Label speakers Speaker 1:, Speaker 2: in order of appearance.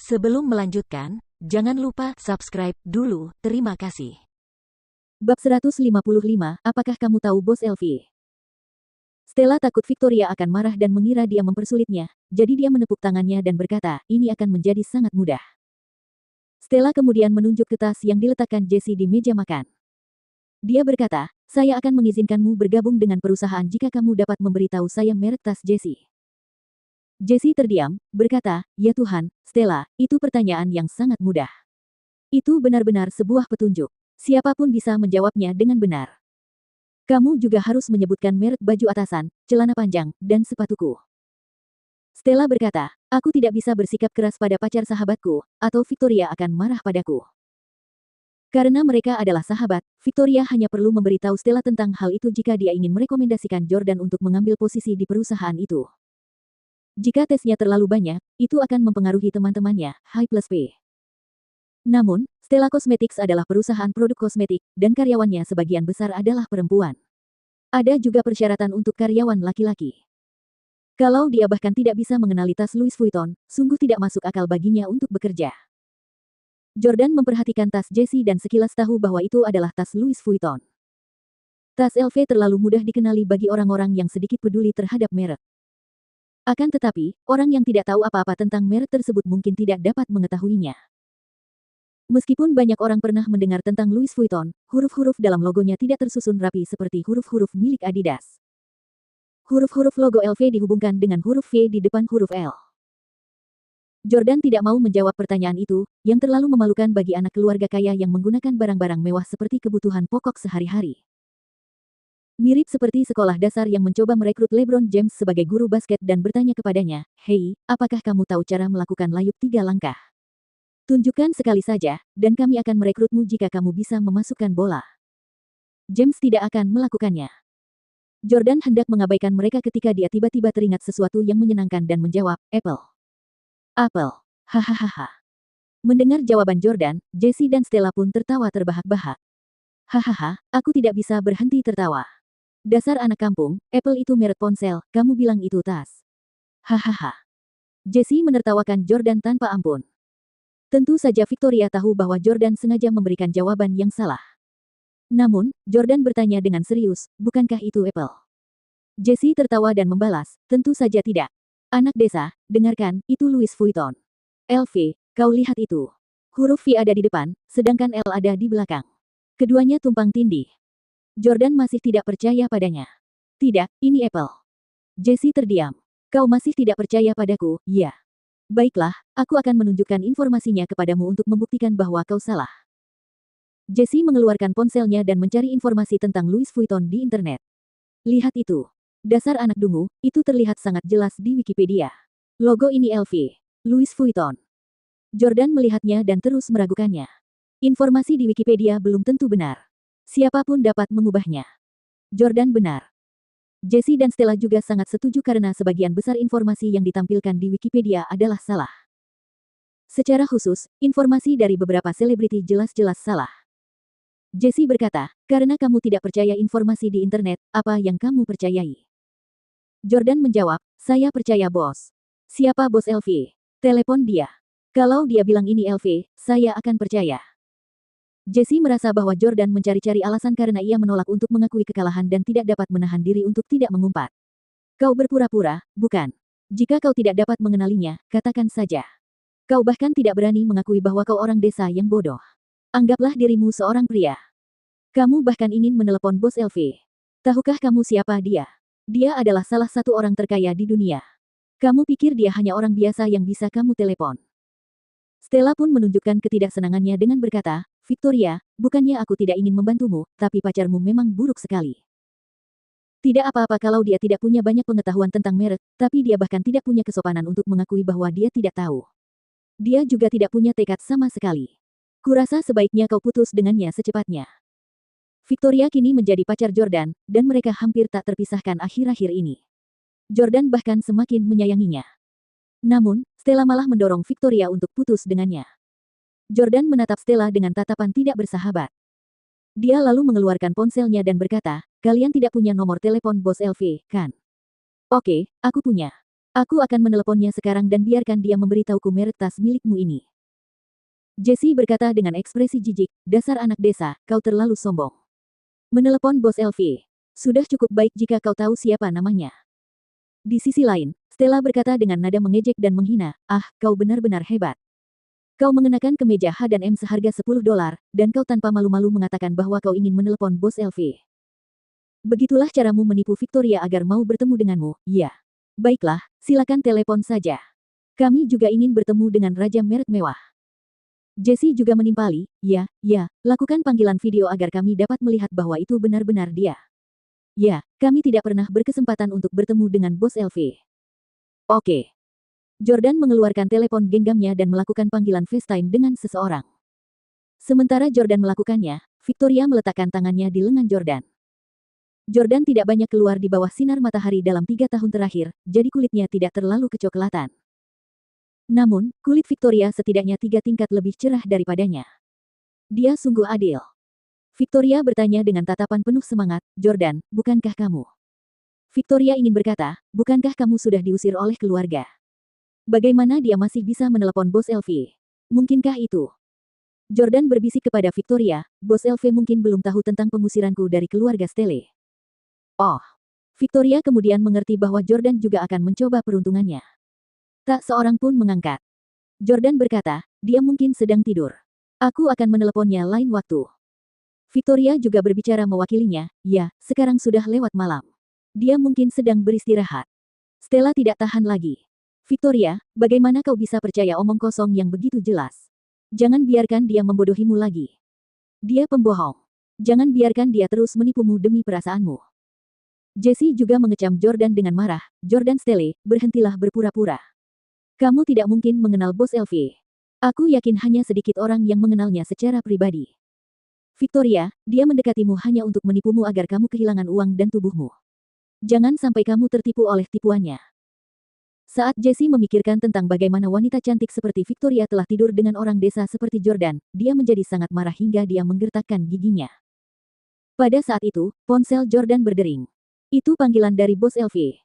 Speaker 1: Sebelum melanjutkan, jangan lupa subscribe dulu. Terima kasih.
Speaker 2: Bab 155, apakah kamu tahu Bos Elvi? Stella takut Victoria akan marah dan mengira dia mempersulitnya, jadi dia menepuk tangannya dan berkata, ini akan menjadi sangat mudah. Stella kemudian menunjuk ke tas yang diletakkan Jessie di meja makan. Dia berkata, saya akan mengizinkanmu bergabung dengan perusahaan jika kamu dapat memberitahu saya merek tas Jessie. Jessie terdiam, berkata, ya Tuhan, Stella, itu pertanyaan yang sangat mudah. Itu benar-benar sebuah petunjuk. Siapapun bisa menjawabnya dengan benar. Kamu juga harus menyebutkan merek baju atasan, celana panjang, dan sepatuku. Stella berkata, aku tidak bisa bersikap keras pada pacar sahabatku, atau Victoria akan marah padaku. Karena mereka adalah sahabat, Victoria hanya perlu memberitahu Stella tentang hal itu jika dia ingin merekomendasikan Jordan untuk mengambil posisi di perusahaan itu. Jika tesnya terlalu banyak, itu akan mempengaruhi teman-temannya, High plus P. Namun, Stella Cosmetics adalah perusahaan produk kosmetik, dan karyawannya sebagian besar adalah perempuan. Ada juga persyaratan untuk karyawan laki-laki. Kalau dia bahkan tidak bisa mengenali tas Louis Vuitton, sungguh tidak masuk akal baginya untuk bekerja. Jordan memperhatikan tas Jessie dan sekilas tahu bahwa itu adalah tas Louis Vuitton. Tas LV terlalu mudah dikenali bagi orang-orang yang sedikit peduli terhadap merek. Akan tetapi, orang yang tidak tahu apa-apa tentang merek tersebut mungkin tidak dapat mengetahuinya. Meskipun banyak orang pernah mendengar tentang Louis Vuitton, huruf-huruf dalam logonya tidak tersusun rapi seperti huruf-huruf milik Adidas. Huruf-huruf logo LV dihubungkan dengan huruf V di depan huruf L. Jordan tidak mau menjawab pertanyaan itu, yang terlalu memalukan bagi anak keluarga kaya yang menggunakan barang-barang mewah seperti kebutuhan pokok sehari-hari. Mirip seperti sekolah dasar yang mencoba merekrut LeBron James sebagai guru basket dan bertanya kepadanya, hei, apakah kamu tahu cara melakukan layup 3 langkah? Tunjukkan sekali saja, dan kami akan merekrutmu jika kamu bisa memasukkan bola. James tidak akan melakukannya. Jordan hendak mengabaikan mereka ketika dia tiba-tiba teringat sesuatu yang menyenangkan dan menjawab, Apple. Apple. Hahaha. Mendengar jawaban Jordan, Jessie dan Stella pun tertawa terbahak-bahak. Hahaha, aku tidak bisa berhenti tertawa. Dasar anak kampung, Apple itu merek ponsel, kamu bilang itu tas. Hahaha. Jessie menertawakan Jordan tanpa ampun. Tentu saja Victoria tahu bahwa Jordan sengaja memberikan jawaban yang salah. Namun, Jordan bertanya dengan serius, bukankah itu Apple? Jessie tertawa dan membalas, tentu saja tidak. Anak desa, dengarkan, itu Louis Vuitton. LV, kau lihat itu. Huruf V ada di depan, sedangkan L ada di belakang. Keduanya tumpang tindih. Jordan masih tidak percaya padanya. Tidak, ini Apple. Jessie terdiam. Kau masih tidak percaya padaku, ya. Baiklah, aku akan menunjukkan informasinya kepadamu untuk membuktikan bahwa kau salah. Jessie mengeluarkan ponselnya dan mencari informasi tentang Louis Vuitton di internet. Lihat itu. Dasar anak dungu, itu terlihat sangat jelas di Wikipedia. Logo ini LV. Louis Vuitton. Jordan melihatnya dan terus meragukannya. Informasi di Wikipedia belum tentu benar. Siapapun dapat mengubahnya. Jordan benar. Jessie dan Stella juga sangat setuju karena sebagian besar informasi yang ditampilkan di Wikipedia adalah salah. Secara khusus, informasi dari beberapa selebriti jelas-jelas salah. Jessie berkata, karena kamu tidak percaya informasi di internet, apa yang kamu percayai? Jordan menjawab, saya percaya bos. Siapa bos LV? Telepon dia. Kalau dia bilang ini LV, saya akan percaya. Jessie merasa bahwa Jordan mencari-cari alasan karena ia menolak untuk mengakui kekalahan dan tidak dapat menahan diri untuk tidak mengumpat. Kau berpura-pura, bukan? Jika kau tidak dapat mengenalinya, katakan saja. Kau bahkan tidak berani mengakui bahwa kau orang desa yang bodoh. Anggaplah dirimu seorang pria. Kamu bahkan ingin menelepon bos LV. Tahukah kamu siapa dia? Dia adalah salah satu orang terkaya di dunia. Kamu pikir dia hanya orang biasa yang bisa kamu telepon? Stella pun menunjukkan ketidaksenangannya dengan berkata, Victoria, bukannya aku tidak ingin membantumu, tapi pacarmu memang buruk sekali. Tidak apa-apa kalau dia tidak punya banyak pengetahuan tentang merek, tapi dia bahkan tidak punya kesopanan untuk mengakui bahwa dia tidak tahu. Dia juga tidak punya tekad sama sekali. Kurasa sebaiknya kau putus dengannya secepatnya. Victoria kini menjadi pacar Jordan, dan mereka hampir tak terpisahkan akhir-akhir ini. Jordan bahkan semakin menyayanginya. Namun, Stella malah mendorong Victoria untuk putus dengannya. Jordan menatap Stella dengan tatapan tidak bersahabat. Dia lalu mengeluarkan ponselnya dan berkata, kalian tidak punya nomor telepon bos LV, kan? Oke, aku punya. Aku akan meneleponnya sekarang dan biarkan dia memberitahuku merek tas milikmu ini. Jessie berkata dengan ekspresi jijik, dasar anak desa, kau terlalu sombong. Menelepon bos Elvi. Sudah cukup baik jika kau tahu siapa namanya. Di sisi lain, Stella berkata dengan nada mengejek dan menghina, ah, kau benar-benar hebat. Kau mengenakan kemeja H&M seharga $10, dan kau tanpa malu-malu mengatakan bahwa kau ingin menelepon bos Elvi. Begitulah caramu menipu Victoria agar mau bertemu denganmu, ya. Baiklah, silakan telepon saja. Kami juga ingin bertemu dengan raja merek mewah. Jessie juga menimpali, ya, lakukan panggilan video agar kami dapat melihat bahwa itu benar-benar dia. Ya, kami tidak pernah berkesempatan untuk bertemu dengan bos Elvi. Oke. Jordan mengeluarkan telepon genggamnya dan melakukan panggilan FaceTime dengan seseorang. Sementara Jordan melakukannya, Victoria meletakkan tangannya di lengan Jordan. Jordan tidak banyak keluar di bawah sinar matahari dalam 3 tahun terakhir, jadi kulitnya tidak terlalu kecoklatan. Namun, kulit Victoria setidaknya 3 tingkat lebih cerah daripadanya. Dia sungguh adil. Victoria bertanya dengan tatapan penuh semangat, Jordan, bukankah kamu? Victoria ingin berkata, bukankah kamu sudah diusir oleh keluarga? Bagaimana dia masih bisa menelepon bos Elvi? Mungkinkah itu? Jordan berbisik kepada Victoria, bos Elvi mungkin belum tahu tentang pengusiranku dari keluarga Stelle. Oh. Victoria kemudian mengerti bahwa Jordan juga akan mencoba peruntungannya. Tak seorang pun mengangkat. Jordan berkata, dia mungkin sedang tidur. Aku akan meneleponnya lain waktu. Victoria juga berbicara mewakilinya, ya, sekarang sudah lewat malam. Dia mungkin sedang beristirahat. Stella tidak tahan lagi. Victoria, bagaimana kau bisa percaya omong kosong yang begitu jelas? Jangan biarkan dia membodohimu lagi. Dia pembohong. Jangan biarkan dia terus menipumu demi perasaanmu. Jessie juga mengecam Jordan dengan marah, Jordan Stelle, berhentilah berpura-pura. Kamu tidak mungkin mengenal bos Elvi. Aku yakin hanya sedikit orang yang mengenalnya secara pribadi. Victoria, dia mendekatimu hanya untuk menipumu agar kamu kehilangan uang dan tubuhmu. Jangan sampai kamu tertipu oleh tipuannya. Saat Jessie memikirkan tentang bagaimana wanita cantik seperti Victoria telah tidur dengan orang desa seperti Jordan, dia menjadi sangat marah hingga dia menggertakkan giginya. Pada saat itu, ponsel Jordan berdering. Itu panggilan dari bos Elvi.